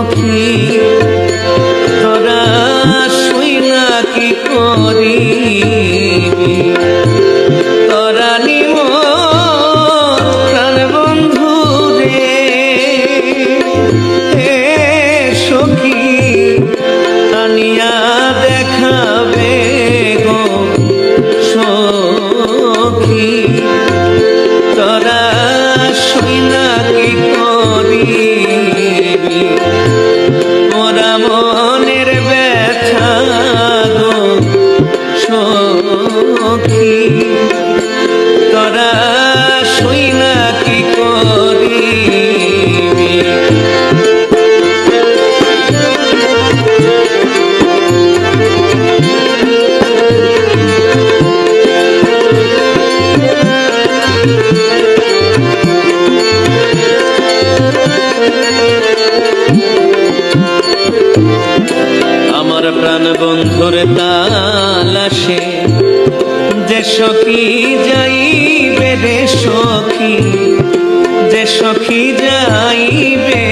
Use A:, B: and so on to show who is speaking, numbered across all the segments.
A: সখী তোরা শুইনা কি করিবি তোরা নিম প্রাণ বন্ধু রে হে সখী আনিয়া দেখাবে গো সখী তোরা শুইনা কি করিবি মোরা মনের ব্যথা গো সখী তোরা শুইনা কি করিবি আমার প্রাণ বন্ধুর তালাশে যে সখী যাইবে রে সখী যে সখী যাইবে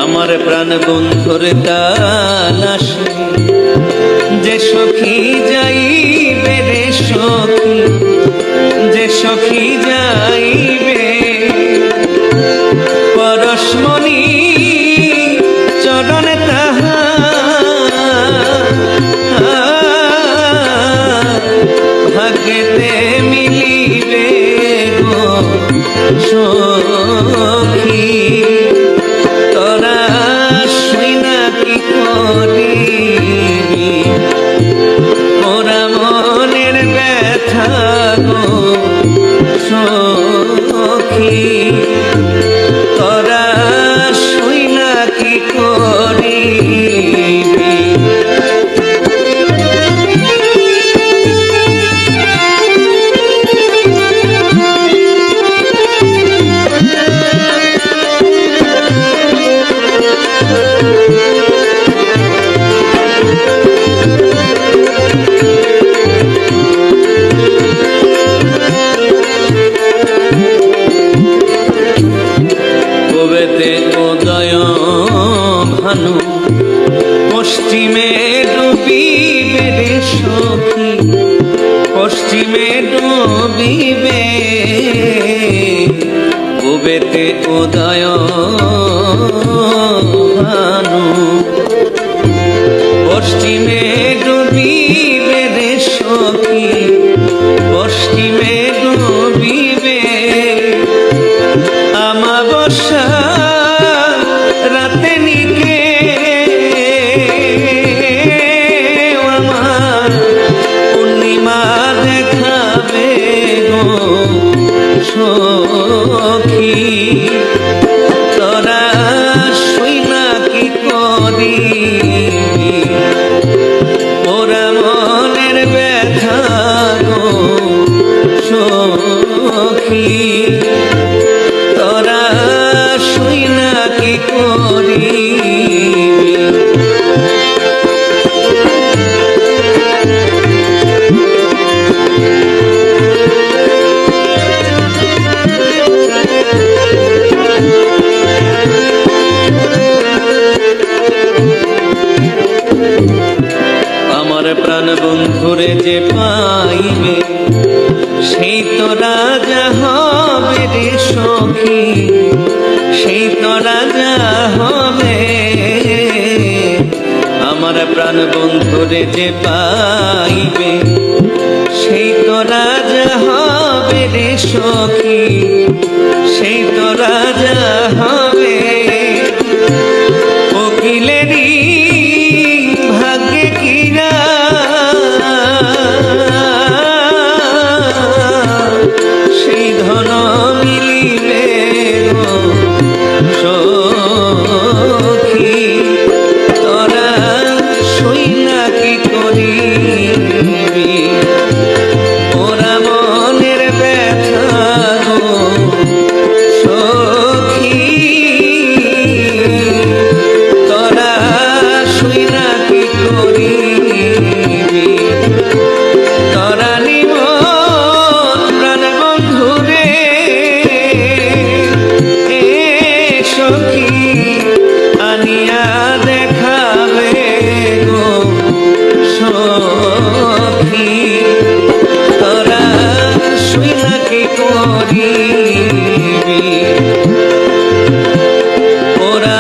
A: আমার প্রাণ বন্ধুর তালাশে যে সখী যাইবে রে সখী যে সখী যাইবে পরশমণি চরণ ভাগ্যেতে মিলিবে গো সখী তোরা শুইনা কি করিবি মোরা মনের ব্যথা গো সখী তোরা শুইনা কি করিবি উদয় ভানু পশ্চিমে ডুবিবে রে সখী পশ্চিমে ডুবিবে উবেতে উদয় ভানু পশ্চিমে ডুবিবে রে সখী পশ্চিমে ডুবিবে আমাবস্যা রাতে নিকে আমার পূর্ণিমা দেখাবে গো সখী তোরা শুইনা কি করিবি মোরা মনের ব্যথা গো সখী তোরা শুইনা কি করিবি আমার প্রাণ বন্ধুরে যে পাইবে সেই তো রাজা হবে রে সখী সেই তো রাজা হবে আমার প্রাণ বন্ধুরে যে পাইবে সেই তো রাজা হবে রে সখী সেই তো রাজা হবে কোকিলেরই ভাগ্যে কিনা সেই ধন মিলিবে গো সখী তোরা শুইনা কি করিবি ওরা মনের ব্যথা গো ওরা